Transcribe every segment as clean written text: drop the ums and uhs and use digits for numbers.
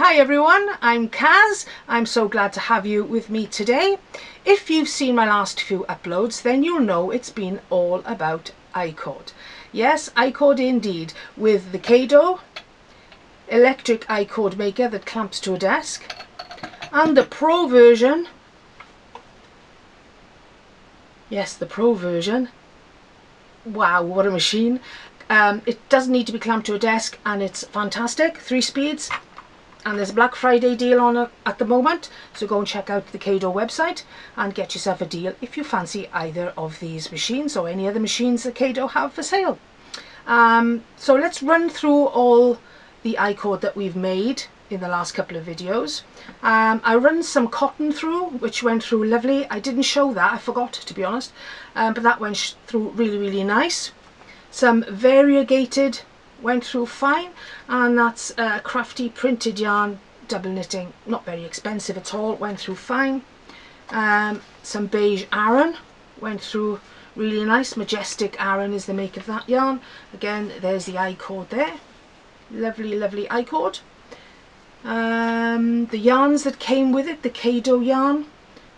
Hi everyone, I'm Kaz. I'm so glad to have you with me today. If you've seen my last few uploads, then you'll know it's been all about icord. Yes, icord indeed, with the CAYDO Electric icord maker that clamps to a desk, and the Pro version. Yes, the Pro version. Wow, what a machine. It doesn't need to be clamped to a desk, and it's fantastic. 3 speeds. And there's a Black Friday deal on it at the moment, so go and check out the CAYDO website and get yourself a deal if you fancy either of these machines or any other machines that CAYDO have for sale. So let's run through all the icord that we've made in the last couple of videos. I run some cotton through, which went through lovely. I didn't show that, I forgot to be honest, but that went through really nice. Some variegated went through fine, and that's Crafty printed yarn, double knitting, not very expensive at all, went through fine. Some beige Aran went through really nice. Majestic Aran is the make of that yarn. Again, there's the icord there, lovely icord. The yarns that came with it, the CAYDO yarn,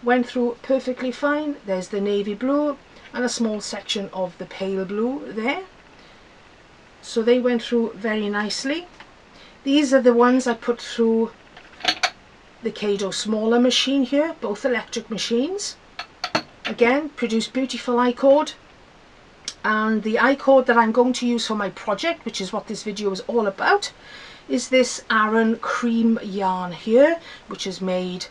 went through perfectly fine. There's the navy blue and a small section of the pale blue there. So they went through very nicely. These are the ones I put through the CAYDO smaller machine here, both electric machines. Again, produce beautiful icord. And the icord that I'm going to use for my project, which is what this video is all about, is this Aran cream yarn here, which has made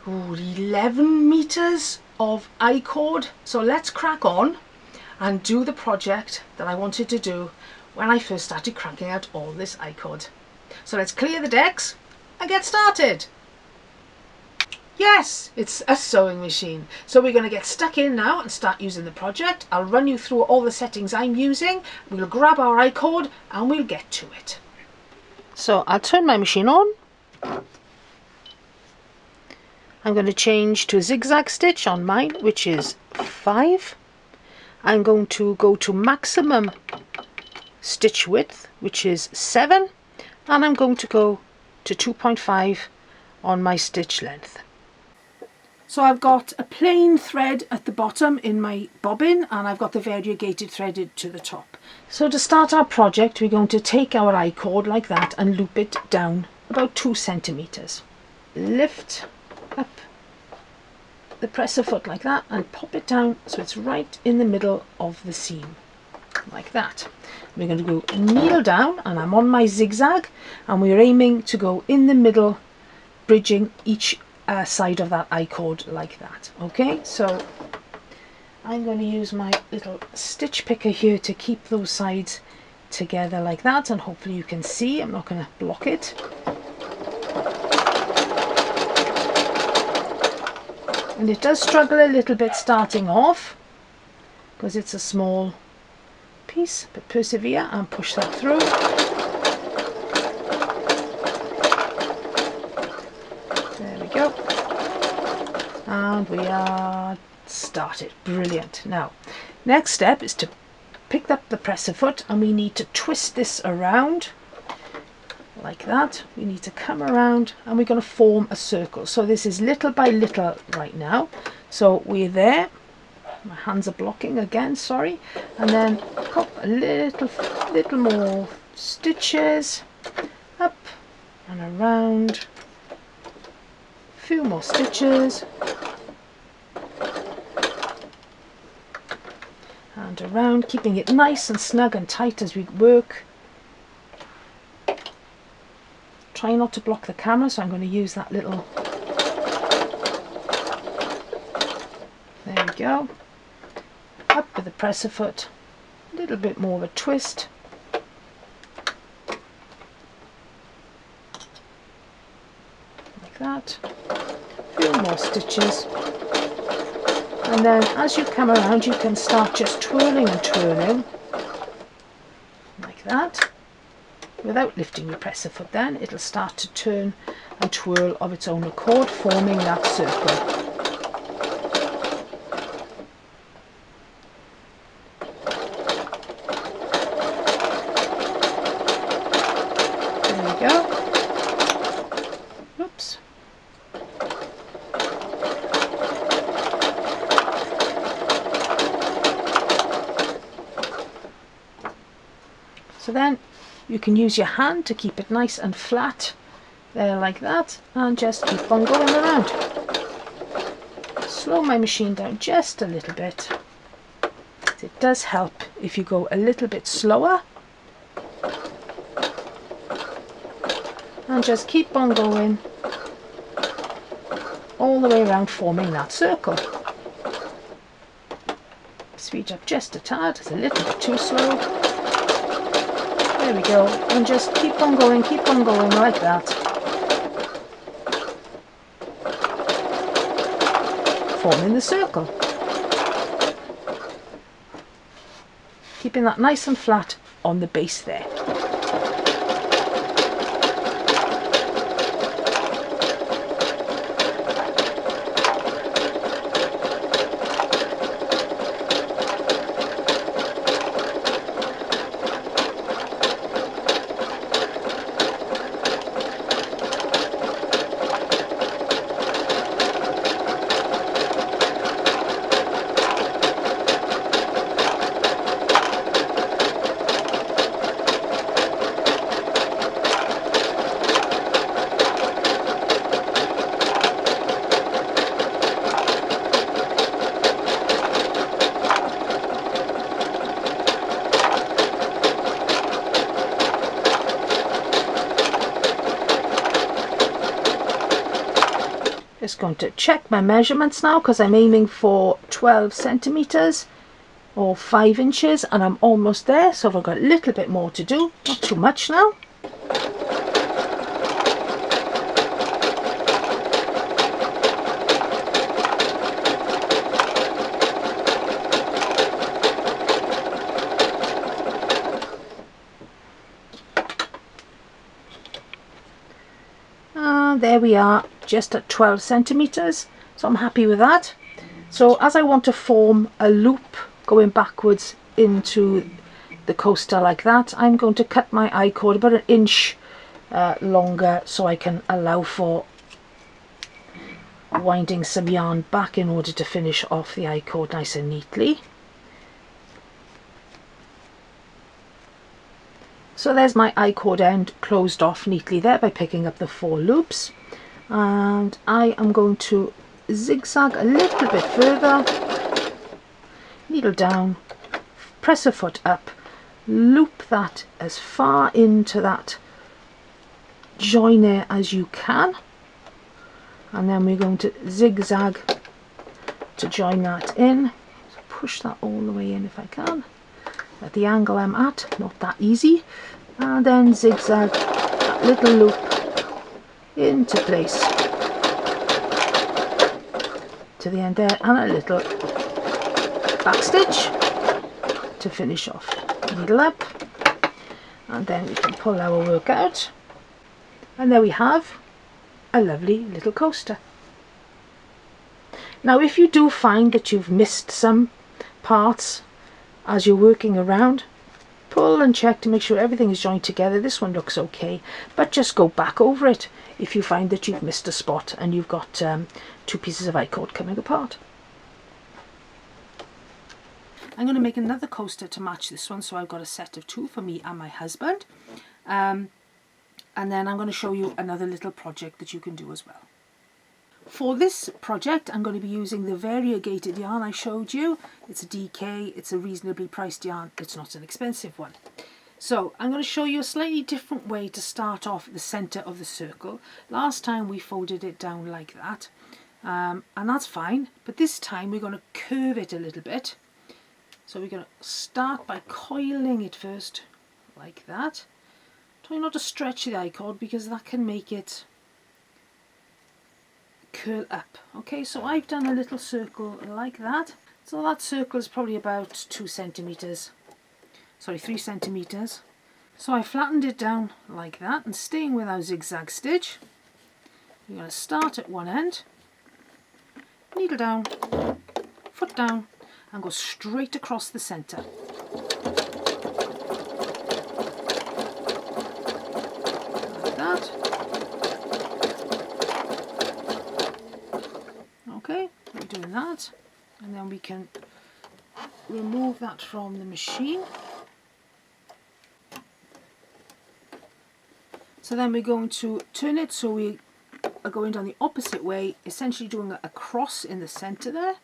11 meters of icord. So let's crack on and do the project that I wanted to do when I first started cranking out all this icord. So let's clear the decks and get started. Yes, it's a sewing machine. So we're going to get stuck in now and start using the project. I'll run you through all the settings I'm using. We'll grab our icord and we'll get to it. So I'll turn my machine on. I'm going to change to a zigzag stitch on mine, which is 5. I'm going to go to maximum stitch width, which is 7, and I'm going to go to 2.5 on my stitch length. So I've got a plain thread at the bottom in my bobbin, and I've got the variegated threaded to the top. So to start our project, we're going to take our icord like that and loop it down about 2 centimeters. Lift up the presser foot like that and pop it down so it's right in the middle of the seam, like that. We're going to go needle down, and I'm on my zigzag, and we're aiming to go in the middle, bridging each side of that icord like that. Okay, so I'm going to use my little stitch picker here to keep those sides together like that, and hopefully you can see. I'm not going to block it. And it does struggle a little bit starting off because it's a small piece, but persevere and push that through. There we go. And we are started. Brilliant. Now, next step is to pick up the presser foot, and we need to twist this around like that. We need to come around, and we're going to form a circle. So this is little by little right now. So we're there. My hands are blocking again, sorry. And then pop a little more stitches up and around. A few more stitches. And around, keeping it nice and snug and tight as we work. Try not to block the camera, so I'm going to use that little. There we go. Up with the presser foot, a little bit more of a twist. Like that. A few more stitches. And then as you come around, you can start just twirling and twirling. Like that. Without lifting your presser foot, then it'll start to turn and twirl of its own accord, forming that circle. There we go. So then you can use your hand to keep it nice and flat there like that, and just keep on going around. Slow my machine down just a little bit. It does help if you go a little bit slower, and just keep on going all the way around, forming that circle. Speed up just a tad, it's a little bit too slow. There we go, and just keep on going like that. Forming the circle. Keeping that nice and flat on the base there. Just going to check my measurements now, because I'm aiming for 12 centimeters or 5 inches, and I'm almost there. So I've got a little bit more to do, not too much now. There we are, just at 12 centimeters, so I'm happy with that. So as I want to form a loop going backwards into the coaster like that, I'm going to cut my I-cord about 1 inch longer, so I can allow for winding some yarn back in order to finish off the I-cord nice and neatly. So there's my I-cord end closed off neatly there by picking up the 4 loops, and I am going to zigzag a little bit further, needle down, press a foot up, loop that as far into that join there as you can, and then we're going to zigzag to join that in. So push that all the way in if I can. At the angle I'm at, not that easy, and then zigzag that little loop into place to the end there, and a little back stitch to finish off. Needle up, and then we can pull our work out, and there we have a lovely little coaster. Now if you do find that you've missed some parts as you're working around, pull and check to make sure everything is joined together. This one looks okay, but just go back over it if you find that you've missed a spot and you've got 2 pieces of I-cord coming apart. I'm going to make another coaster to match this one, so I've got a set of 2 for me and my husband, and then I'm going to show you another little project that you can do as well. For this project I'm going to be using the variegated yarn I showed you. It's a DK, it's a reasonably priced yarn, it's not an expensive one. So I'm going to show you a slightly different way to start off the centre of the circle. Last time we folded it down like that, and that's fine, but this time we're going to curve it a little bit. So we're going to start by coiling it first like that. Try not to stretch the I-cord because that can make it curl up. Okay, so I've done a little circle like that. So that circle is probably about 3 centimeters. So I flattened it down like that, and staying with our zigzag stitch, we're going to start at one end, needle down, foot down, and go straight across the centre. Like that. Okay, we're doing that, and then we can remove that from the machine. So then we're going to turn it so we are going down the opposite way, essentially doing a cross in the centre there.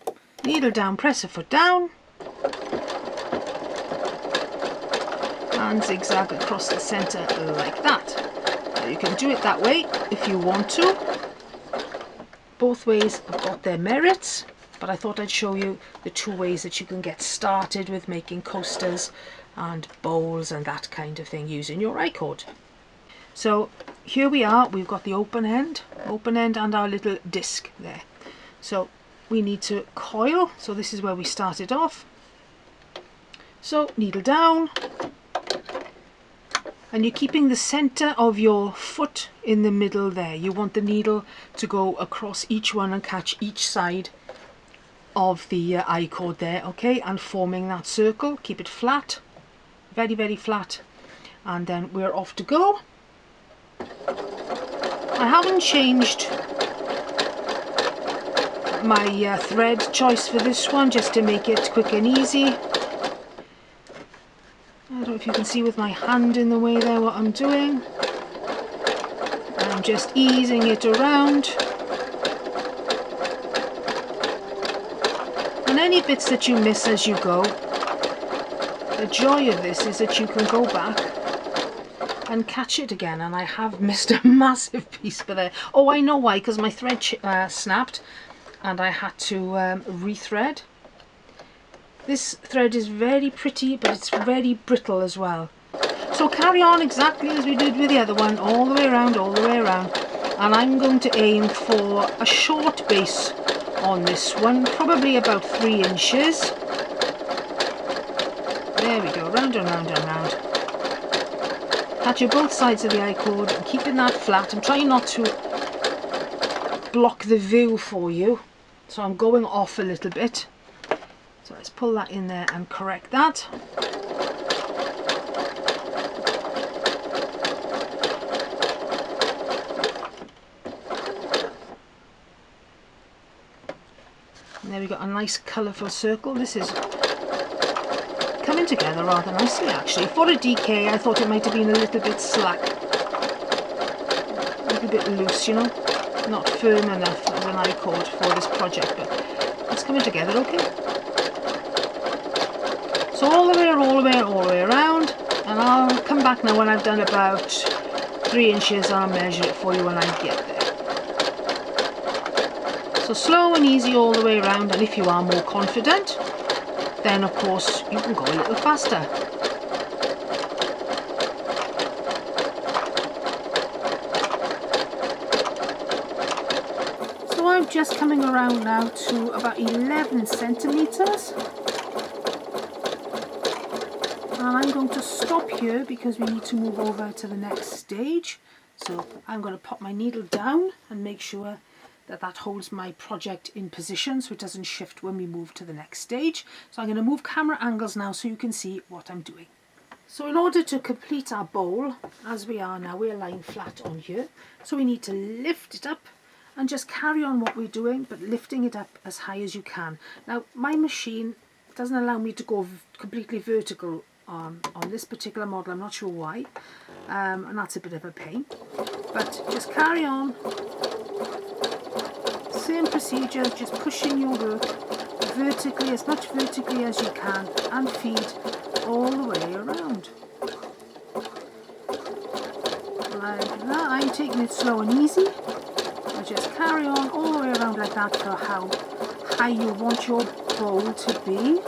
Needle down, press a foot down, and zigzag across the centre like that. Now you can do it that way if you want to. Both ways have got their merits, but I thought I'd show you the two ways that you can get started with making coasters and bowls and that kind of thing using your icord. So here we are, we've got the open end and our little disc there. So we need to coil, so this is where we started off. So needle down, and you're keeping the centre of your foot in the middle there. You want the needle to go across each one and catch each side of the icord there, okay, and forming that circle. Keep it flat, very, very flat, and then we're off to go. I haven't changed my thread choice for this one, just to make it quick and easy. I don't know if you can see with my hand in the way there what I'm doing. I'm just easing it around. And any bits that you miss as you go, the joy of this is that you can go back and catch it again. And I have missed a massive piece for there. Oh, I know why, because my thread snapped and I had to rethread. This thread is very pretty, but it's very brittle as well. So carry on exactly as we did with the other one, all the way around, all the way around. And I'm going to aim for a short base on this one, probably about 3 inches. There we go, round and round and round. Catch both sides of the icord and keeping that flat. I'm trying not to block the view for you, so I'm going off a little bit. So let's pull that in there and correct that. And there we got a nice colourful circle. This is coming together rather nicely actually. For a DK I thought it might have been a little bit slack, a little bit loose, you know, not firm enough as an icord for this project, but it's coming together okay. So all the way around, and I'll come back now when I've done about 3 inches and I'll measure it for you when I get there. So slow and easy all the way around, and if you are more confident, then of course you can go a little faster. So I'm just coming around now to about 11 centimeters. And I'm going to stop here because we need to move over to the next stage. So I'm going to pop my needle down and make sure that that holds my project in position so it doesn't shift when we move to the next stage. So I'm going to move camera angles now so you can see what I'm doing. So in order to complete our bowl, as we are now, we're lying flat on here. So we need to lift it up and just carry on what we're doing, but lifting it up as high as you can. Now my machine doesn't allow me to go completely vertical on this particular model. I'm not sure why, and that's a bit of a pain. But just carry on. Same procedure, just pushing your work vertically, as much vertically as you can, and feed all the way around. Like that. I'm taking it slow and easy. So just carry on all the way around like that for how high you want your bowl to be.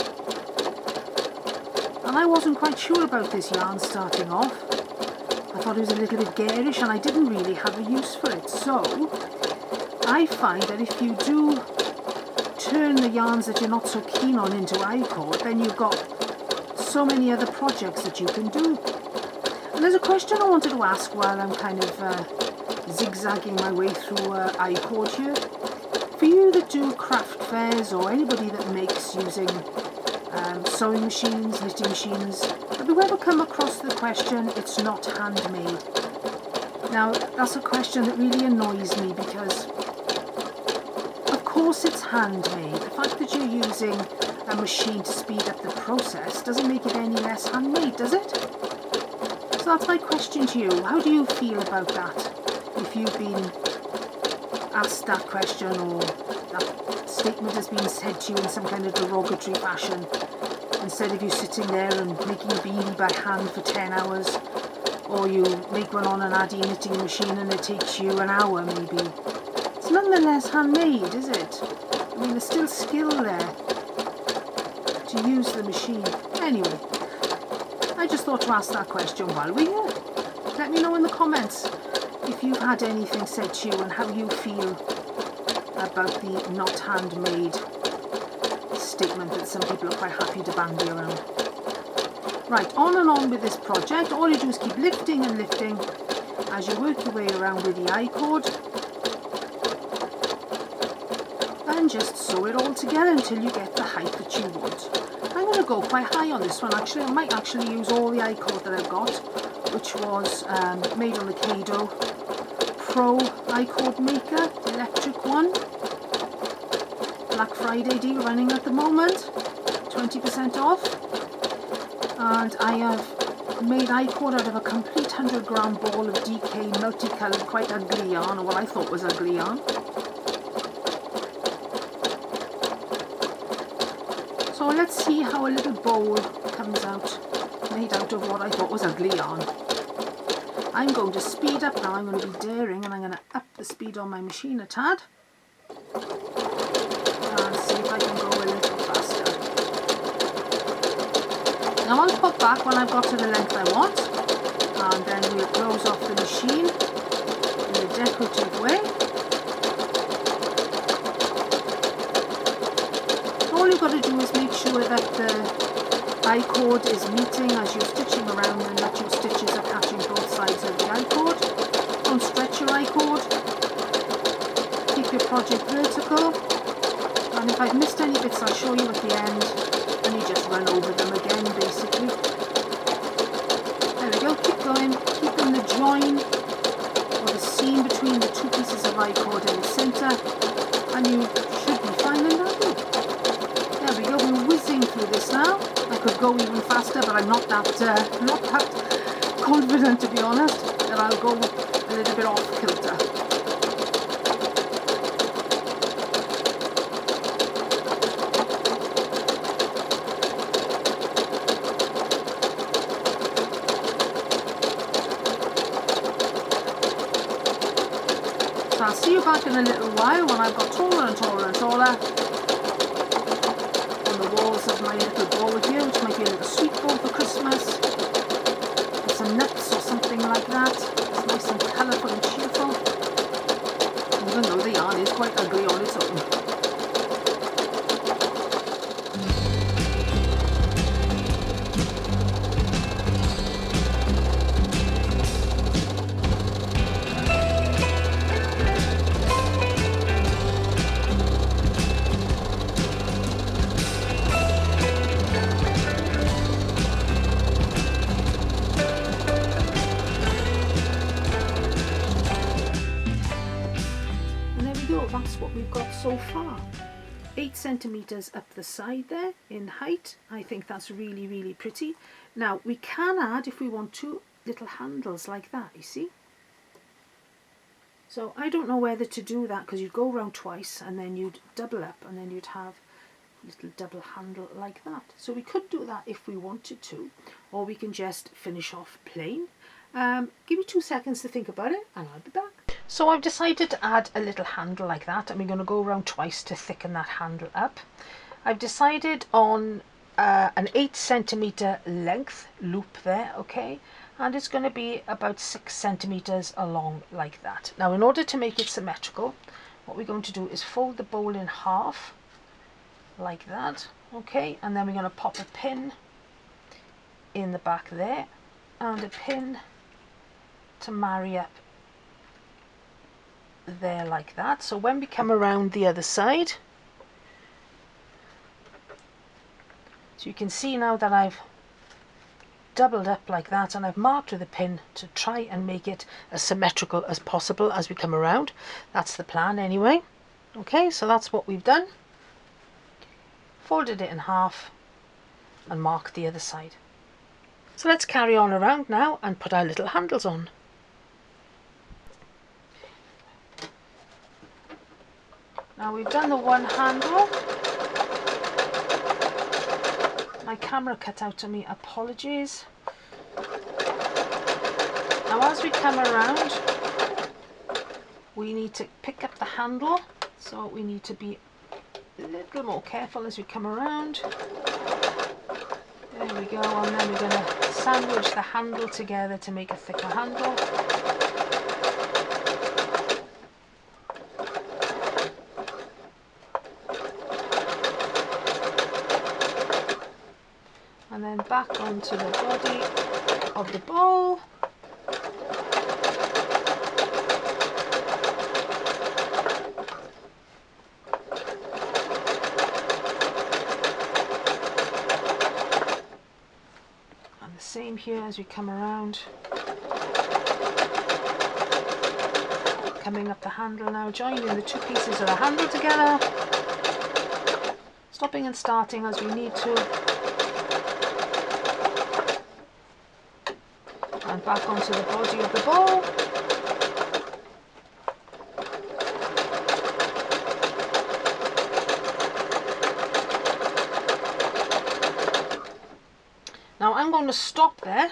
And I wasn't quite sure about this yarn starting off. I thought it was a little bit garish and I didn't really have a use for it. So I find that if you do turn the yarns that you're not so keen on into icord, then you've got so many other projects that you can do. And there's a question I wanted to ask while I'm kind of zigzagging my way through icord here. For you that do craft fairs or anybody that makes using sewing machines, knitting machines, have you ever come across the question, it's not handmade? Now that's a question that really annoys me because of course it's handmade. The fact that you're using a machine to speed up the process doesn't make it any less handmade, does it? So that's my question to you. How do you feel about that? If you've been asked that question, or that statement has been said to you in some kind of derogatory fashion, instead of you sitting there and making a beanie by hand for 10 hours, or you make one on an Addy knitting machine and it takes you an hour maybe. It's nonetheless handmade, is it? I mean, there's still skill there to use the machine. Anyway, I just thought to ask that question while we're here. Let me know in the comments if you've had anything said to you and how you feel about the not handmade statement that some people are quite happy to bandy around. Right, on and on with this project. All you do is keep lifting and lifting as you work your way around with the icord, and just sew it all together until you get the height that you want. I'm going to go quite high on this one actually. I might actually use all the icord that I've got, which was made on the CAYDO Pro icord maker, electric one. Black Friday deal running at the moment, 20% off. And I have made icord out of a complete 100-gram ball of DK multicoloured, quite ugly yarn, or what I thought was ugly yarn. So let's see how a little bowl comes out, made out of what I thought was ugly yarn. I'm going to speed up now. I'm going to be daring, and I'm going to up the speed on my machine a tad and see if I can go a little faster. Now I'll pop back when I've got to the length I want, and then we'll close off the machine in a decorative way. All you've got to do is make sure that the icord is meeting as you're stitching around, and that your stitches are catching both sides of the icord. Don't stretch your icord. Keep your project vertical. And if I've missed any bits, I'll show you at the end, and you just run over them again basically. There we go, keep going, keeping the join or the seam between the two pieces of icord in the centre, and you should be fine and happy. There we go, we're whizzing through this now. I could go even faster, but I'm not that confident, to be honest, that I'll go a little bit off kilter. So I'll see you back in a little while when I've got taller and taller and taller on the walls of my little bowl here, which might be a little sweet bowl for Christmas, with some nuts or something like that. It's nice and colourful and cheerful, even though the yarn is quite ugly on its own. That's what we've got so far. 8 centimeters up the side there in height. I think that's really, really pretty. Now we can add, if we want to, little handles like that, you see. So I don't know whether to do that, because you'd go around twice and then you'd double up and then you'd have a little double handle like that. So we could do that if we wanted to, or we can just finish off plain. Give me 2 seconds to think about it and I'll be back. So I've decided to add a little handle like that, and we're going to go around twice to thicken that handle up. I've decided on an 8 centimeter length loop there, okay, and it's going to be about 6 centimeters along like that. Now in order to make it symmetrical, what we're going to do is fold the bowl in half like that, okay, and then we're going to pop a pin in the back there and a pin to marry up there like that. So when we come around the other side, so you can see now that I've doubled up like that, and I've marked with a pin to try and make it as symmetrical as possible as we come around. That's the plan anyway. Okay, so that's what we've done. Folded it in half and marked the other side. So let's carry on around now and put our little handles on. Now we've done the one handle. My camera cut out on me, apologies. Now as we come around, we need to pick up the handle, so we need to be a little more careful as we come around. There we go, and then we're going to sandwich the handle together to make a thicker handle. And then back onto the body of the bowl. And the same here as we come around. Coming up the handle now, joining the two pieces of the handle together. Stopping and starting as we need to. And back onto the body of the bowl. Now I'm going to stop there,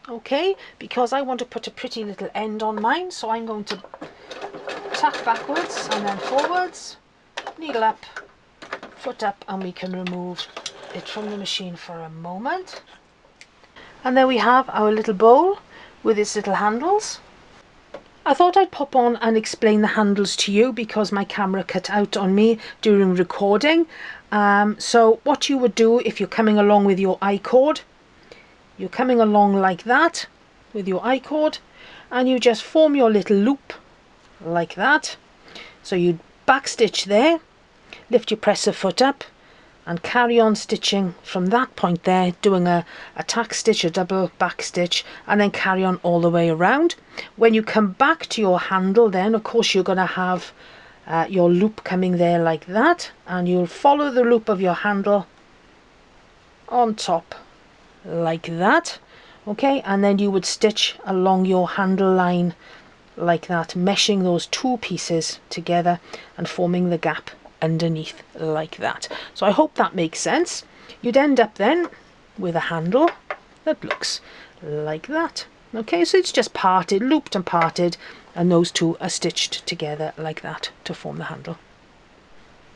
okay, because I want to put a pretty little end on mine, so I'm going to tack backwards and then forwards, needle up, foot up, and we can remove it from the machine for a moment. And there we have our little bowl with its little handles. I thought I'd pop on and explain the handles to you because my camera cut out on me during recording. So what you would do if you're coming along with your icord, you're coming along like that with your icord, and you just form your little loop like that. So you back stitch there, lift your presser foot up, and carry on stitching from that point there, doing a tack stitch, a double back stitch, and then carry on all the way around. When you come back to your handle, then of course you're going to have your loop coming there like that, and you'll follow the loop of your handle on top like that, okay, and then you would stitch along your handle line like that, meshing those two pieces together and forming the gap underneath like that. So I hope that makes sense. You'd end up then with a handle that looks like that. Okay, so it's just parted, looped and parted, and those two are stitched together like that to form the handle.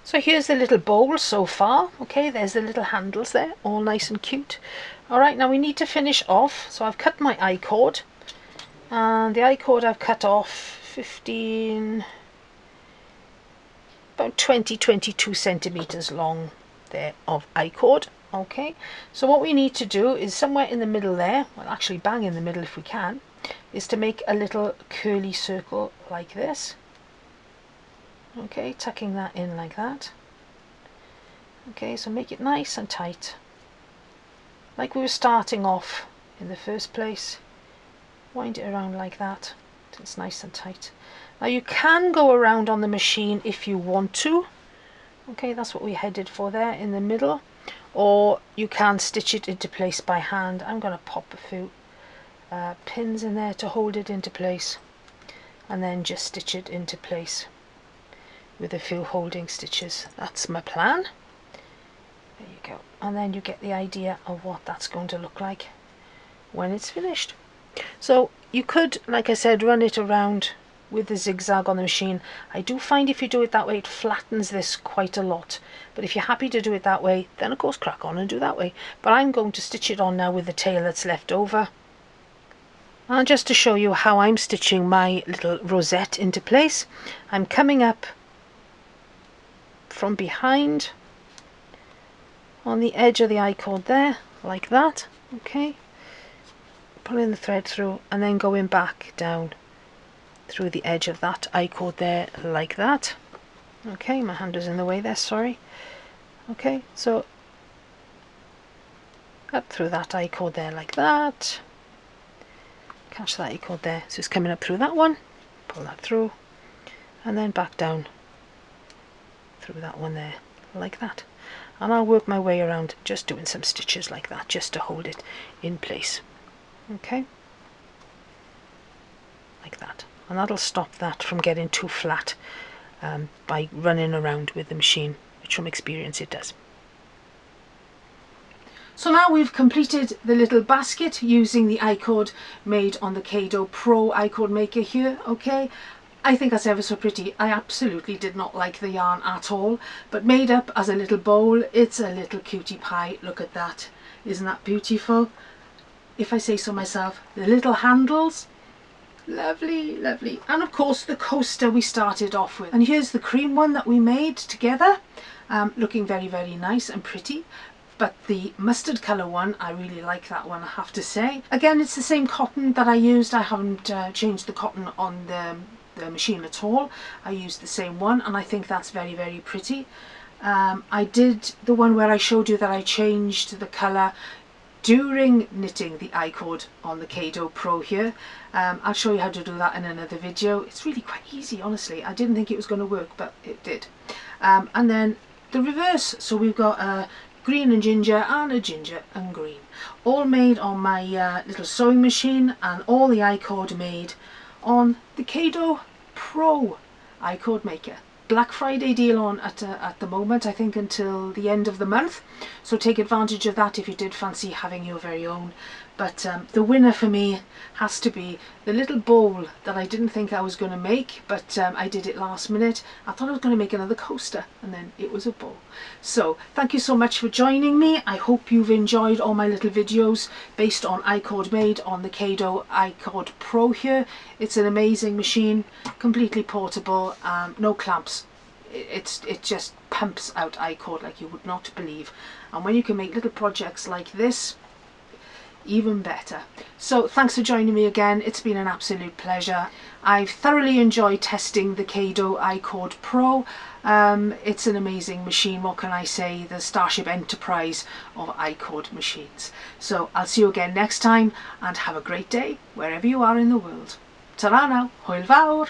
So here's the little bowl so far. Okay, there's the little handles there, all nice and cute. All right, now we need to finish off. So I've cut my icord, and the icord I've cut off 15, about 22 centimeters long there of icord. Okay, so what we need to do is somewhere in the middle there, well actually bang in the middle if we can, is to make a little curly circle like this. Okay, tucking that in like that. Okay, so make it nice and tight, like we were starting off in the first place. Wind it around like that so it's nice and tight. Now you can go around on the machine if you want to. Okay, that's what we headed for there in the middle, or you can stitch it into place by hand. I'm going to pop a few pins in there to hold it into place, and then just stitch it into place with a few holding stitches. That's my plan. There you go, and then you get the idea of what that's going to look like when it's finished. So you could, like I said, run it around with the zigzag on the machine. I do find if you do it that way, it flattens this quite a lot, but if you're happy to do it that way, then of course crack on and do that way. But I'm going to stitch it on now with the tail that's left over. And just to show you how I'm stitching my little rosette into place, I'm coming up from behind on the edge of the icord there, like that. Okay, pulling the thread through and then going back down through the edge of that icord there, like that. Okay, my hand was in the way there, sorry. Okay, so up through that icord there, like that. Catch that icord there, so it's coming up through that one, pull that through, and then back down through that one there, like that. And I'll work my way around just doing some stitches like that, just to hold it in place. Okay, like that, and that'll stop that from getting too flat by running around with the machine, which from experience it does. So now we've completed the little basket using the icord made on the CAYDO Pro icord maker here. Okay, I think that's ever so pretty. I absolutely did not like the yarn at all, but made up as a little bowl, it's a little cutie pie. Look at that. Isn't that beautiful? If I say so myself. The little handles, lovely, lovely. And of course the coaster we started off with. And here's the cream one that we made together, looking very, very nice and pretty. But the mustard colour one, I really like that one, I have to say. Again, it's the same cotton that I used. I haven't changed the cotton on the machine at all. I used the same one, and I think that's very, very pretty. I did the one where I showed you that I changed the colour during knitting the icord on the CAYDO Pro here. I'll show you how to do that in another video. It's really quite easy, honestly. I didn't think it was going to work, but it did. And then the reverse, so we've got a green and ginger and a ginger and green, all made on my little sewing machine, and all the icord made on the CAYDO Pro icord maker. Black Friday deal on at the moment, I think until the end of the month, so take advantage of that if you did fancy having your very own. But the winner for me has to be the little bowl that I didn't think I was going to make, but I did it last minute. I thought I was going to make another coaster, and then it was a bowl. So thank you so much for joining me. I hope you've enjoyed all my little videos based on icord made on the CAYDO icord Pro here. It's an amazing machine, completely portable, no clamps. It just pumps out icord like you would not believe. And when you can make little projects like this, even better. So thanks for joining me again. It's been an absolute pleasure. I've thoroughly enjoyed testing the CAYDO icord Pro. It's an amazing machine. What can I say? The Starship Enterprise of icord machines. So I'll see you again next time, and have a great day wherever you are in the world. Ta-ra now. Hwyl fawr.